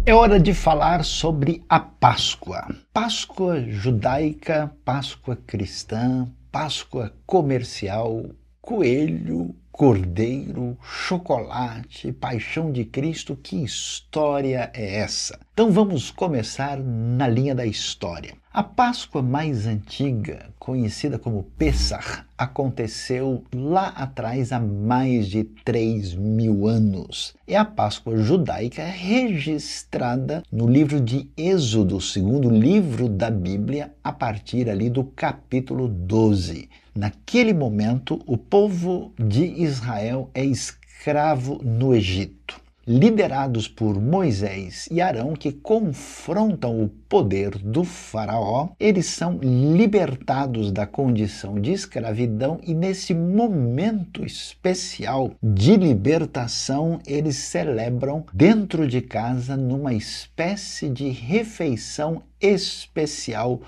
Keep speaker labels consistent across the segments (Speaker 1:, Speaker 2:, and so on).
Speaker 1: É hora de falar sobre a Páscoa. Páscoa judaica, Páscoa cristã, Páscoa comercial, coelho, cordeiro, chocolate, paixão de Cristo. Que história é essa? Então vamos começar na linha da história. A Páscoa mais antiga, conhecida como Pessach, aconteceu lá atrás há mais de 3.000 anos. É a Páscoa judaica registrada no livro de Êxodo, segundo livro da Bíblia, a partir ali do capítulo 12. Naquele momento, o povo de Israel é escravo no Egito. Liderados por Moisés e Arão, que confrontam o poder do faraó, eles são libertados da condição de escravidão e nesse momento especial de libertação, eles celebram dentro de casa numa espécie de refeição especial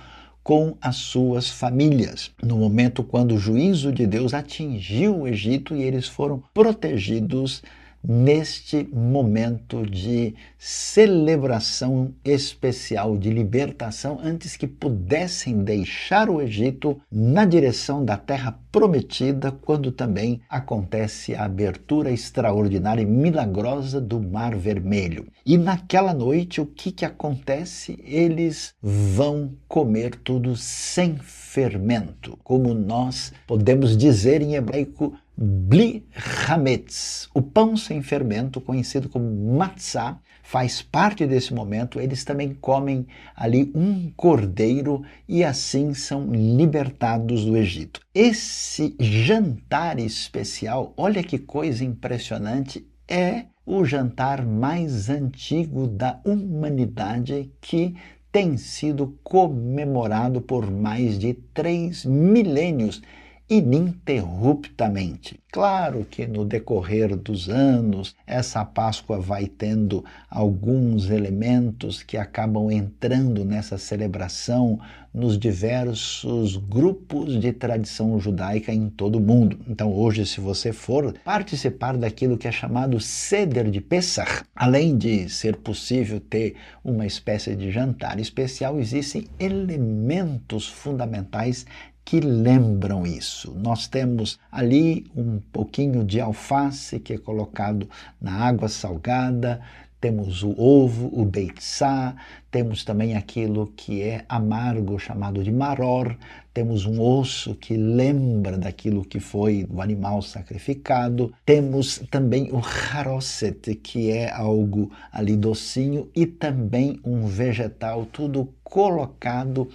Speaker 1: com as suas famílias, no momento quando o juízo de Deus atingiu o Egito e eles foram protegidos neste momento de celebração especial de libertação, antes que pudessem deixar o Egito na direção da terra prometida, quando também acontece a abertura extraordinária e milagrosa do Mar Vermelho. E naquela noite, o que acontece? Eles vão comer tudo sem fermento, como nós podemos dizer em hebraico, Bli Hametz. O pão sem fermento, conhecido como matzá, faz parte desse momento. Eles também comem ali um cordeiro e assim são libertados do Egito. Esse jantar especial, olha que coisa impressionante, é o jantar mais antigo da humanidade que tem sido comemorado por mais de 3 milênios ininterruptamente. Claro que no decorrer dos anos, essa Páscoa vai tendo alguns elementos que acabam entrando nessa celebração nos diversos grupos de tradição judaica em todo o mundo. Então hoje, se você for participar daquilo que é chamado Seder de Pessach, além de ser possível ter uma espécie de jantar especial, existem elementos fundamentais que lembram isso. Nós temos ali um pouquinho de alface que é colocado na água salgada, temos o ovo, o beitzá, temos também aquilo que é amargo chamado de maror, temos um osso que lembra daquilo que foi o animal sacrificado, temos também o haroset, que é algo ali docinho, e também um vegetal, tudo colocado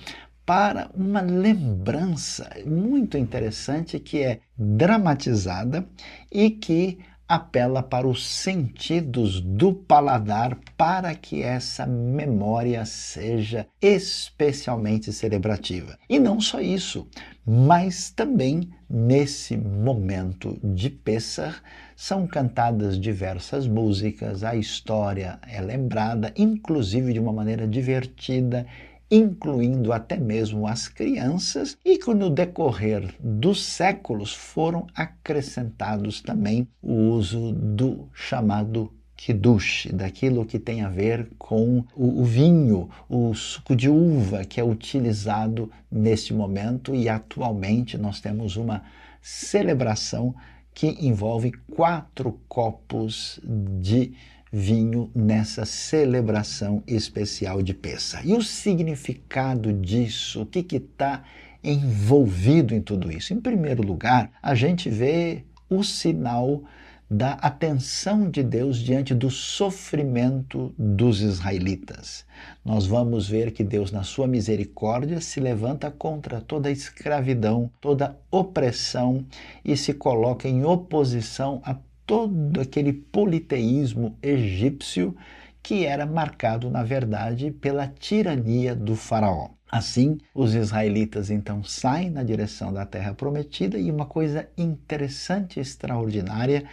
Speaker 1: para uma lembrança muito interessante que é dramatizada e que apela para os sentidos do paladar para que essa memória seja especialmente celebrativa. E não só isso, mas também nesse momento de Pessach são cantadas diversas músicas, a história é lembrada, inclusive de uma maneira divertida, incluindo até mesmo as crianças, e que no decorrer dos séculos foram acrescentados também o uso do chamado Kiddush, daquilo que tem a ver com o vinho, o suco de uva que é utilizado neste momento, e atualmente nós temos uma celebração que envolve 4 copos de vinho nessa celebração especial de Pessach. E o significado disso, o que está envolvido em tudo isso? Em primeiro lugar, a gente vê o sinal da atenção de Deus diante do sofrimento dos israelitas. Nós vamos ver que Deus, na sua misericórdia, se levanta contra toda a escravidão, toda opressão e se coloca em oposição a todo aquele politeísmo egípcio que era marcado, na verdade, pela tirania do faraó. Assim, os israelitas então saem na direção da terra prometida, e uma coisa interessante e extraordinária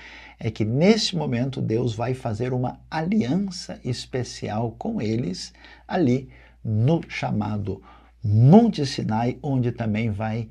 Speaker 1: é que nesse momento Deus vai fazer uma aliança especial com eles ali no chamado Monte Sinai, onde também vai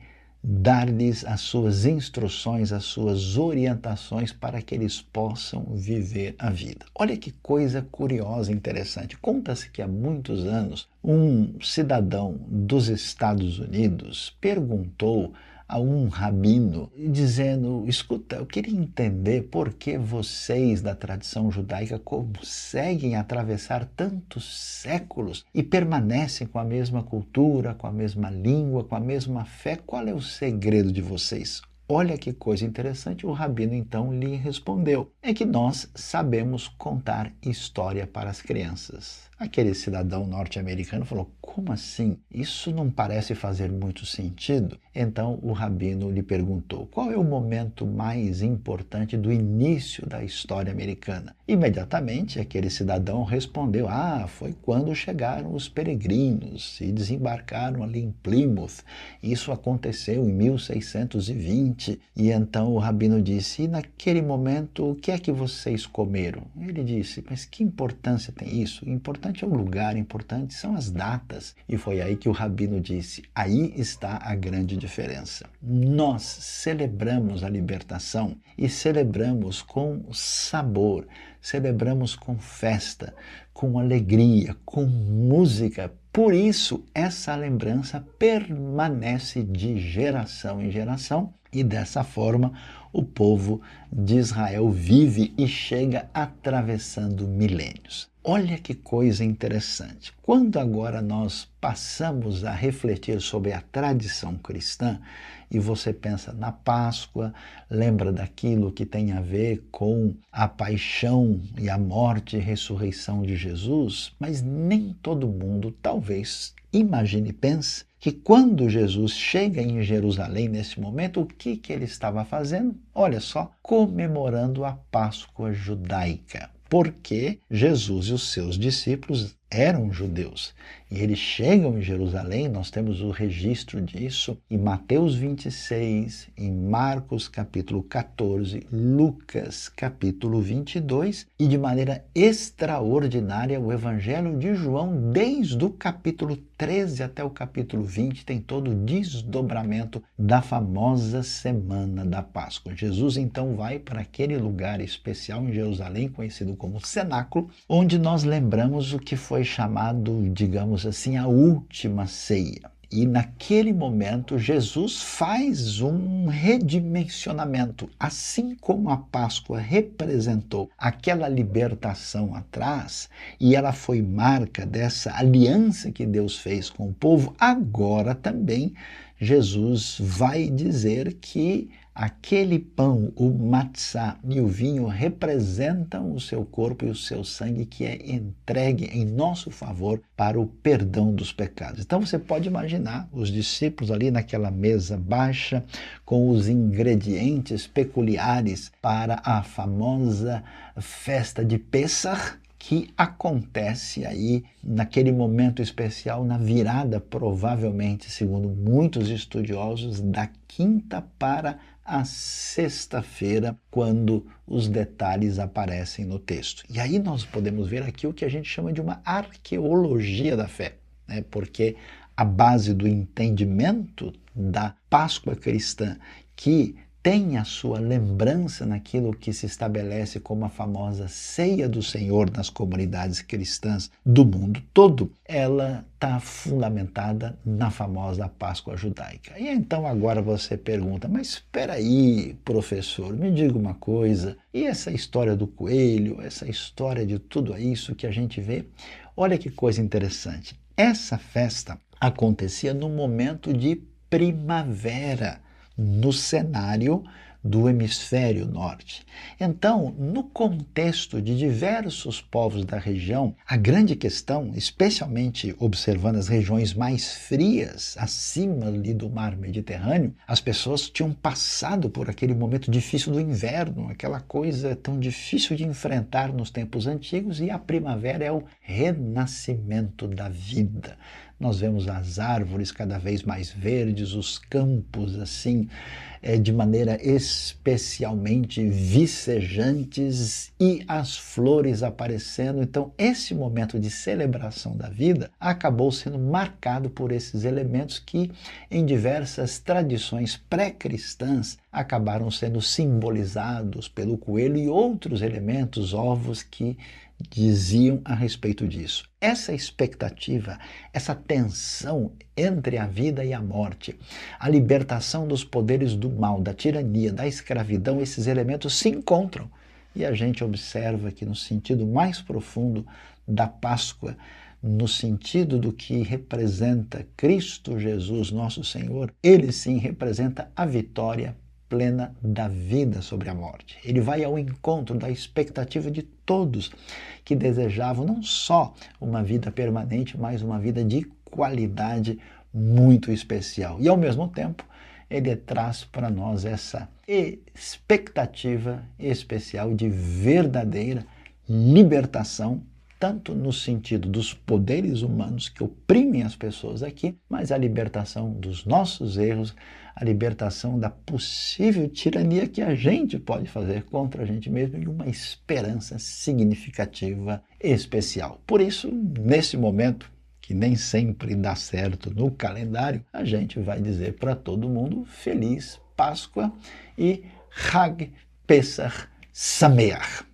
Speaker 1: dar-lhes as suas instruções, as suas orientações para que eles possam viver a vida. Olha que coisa curiosa e interessante. Conta-se que há muitos anos um cidadão dos Estados Unidos perguntou a um rabino, dizendo: escuta, eu queria entender por que vocês da tradição judaica conseguem atravessar tantos séculos e permanecem com a mesma cultura, com a mesma língua, com a mesma fé. Qual é o segredo de vocês? Olha que coisa interessante, o rabino então lhe respondeu: é que nós sabemos contar história para as crianças. Aquele cidadão norte-americano falou: como assim? Isso não parece fazer muito sentido. Então o rabino lhe perguntou: qual é o momento mais importante do início da história americana? Imediatamente aquele cidadão respondeu: foi quando chegaram os peregrinos e desembarcaram ali em Plymouth. Isso aconteceu em 1620. E então o rabino disse: e naquele momento o que é que vocês comeram? Ele disse: mas que importância tem isso? Importante é o lugar, importante são as datas. E foi aí que o rabino disse: aí está a grande diferença. Nós celebramos a libertação e celebramos com sabor, celebramos com festa, com alegria, com música. Por isso, essa lembrança permanece de geração em geração e dessa forma o povo de Israel vive e chega atravessando milênios. Olha que coisa interessante. Quando agora nós passamos a refletir sobre a tradição cristã e você pensa na Páscoa, lembra daquilo que tem a ver com a paixão e a morte e ressurreição de Jesus, mas nem todo mundo talvez imagine e pense que quando Jesus chega em Jerusalém nesse momento, o que ele estava fazendo? Olha só, comemorando a Páscoa judaica. Porque Jesus e os seus discípulos eram judeus. E eles chegam em Jerusalém, nós temos o registro disso em Mateus 26, em Marcos capítulo 14, Lucas capítulo 22 e de maneira extraordinária o Evangelho de João, desde o capítulo 13 até o capítulo 20, tem todo o desdobramento da famosa Semana da Páscoa. Jesus então vai para aquele lugar especial em Jerusalém, conhecido como Cenáculo, onde nós lembramos o que foi chamado, digamos assim, a última ceia. E naquele momento Jesus faz um redimensionamento. Assim como a Páscoa representou aquela libertação atrás, e ela foi marca dessa aliança que Deus fez com o povo, agora também Jesus vai dizer que aquele pão, o matzá e o vinho representam o seu corpo e o seu sangue que é entregue em nosso favor para o perdão dos pecados. Então você pode imaginar os discípulos ali naquela mesa baixa com os ingredientes peculiares para a famosa festa de Pêssar, que acontece aí naquele momento especial, na virada, provavelmente, segundo muitos estudiosos, da quinta para a sexta-feira, quando os detalhes aparecem no texto. E aí nós podemos ver aqui o que a gente chama de uma arqueologia da fé, né? Porque a base do entendimento da Páscoa cristã, que tem a sua lembrança naquilo que se estabelece como a famosa ceia do Senhor nas comunidades cristãs do mundo todo, ela está fundamentada na famosa Páscoa judaica. E então agora você pergunta: mas espera aí, professor, me diga uma coisa, e essa história do coelho, essa história de tudo isso que a gente vê? Olha que coisa interessante. Essa festa acontecia no momento de primavera, no cenário do hemisfério norte. Então, no contexto de diversos povos da região, a grande questão, especialmente observando as regiões mais frias, acima ali do mar Mediterrâneo, as pessoas tinham passado por aquele momento difícil do inverno, aquela coisa tão difícil de enfrentar nos tempos antigos, e a primavera é o renascimento da vida, nós vemos as árvores cada vez mais verdes, os campos assim, de maneira especialmente vicejantes e as flores aparecendo. Então, esse momento de celebração da vida acabou sendo marcado por esses elementos que, em diversas tradições pré-cristãs, acabaram sendo simbolizados pelo coelho e outros elementos, ovos, que diziam a respeito disso. Essa expectativa, essa tensão entre a vida e a morte, a libertação dos poderes do mal, da tirania, da escravidão, esses elementos se encontram. E a gente observa que no sentido mais profundo da Páscoa, no sentido do que representa Cristo Jesus, nosso Senhor, ele sim representa a vitória plena da vida sobre a morte. Ele vai ao encontro da expectativa de todos que desejavam não só uma vida permanente, mas uma vida de qualidade muito especial. E ao mesmo tempo, ele traz para nós essa expectativa especial de verdadeira libertação, tanto no sentido dos poderes humanos que oprimem as pessoas aqui, mas a libertação dos nossos erros, a libertação da possível tirania que a gente pode fazer contra a gente mesmo e uma esperança significativa especial. Por isso, nesse momento, que nem sempre dá certo no calendário, a gente vai dizer para todo mundo Feliz Páscoa e Hag Pesach Sameach.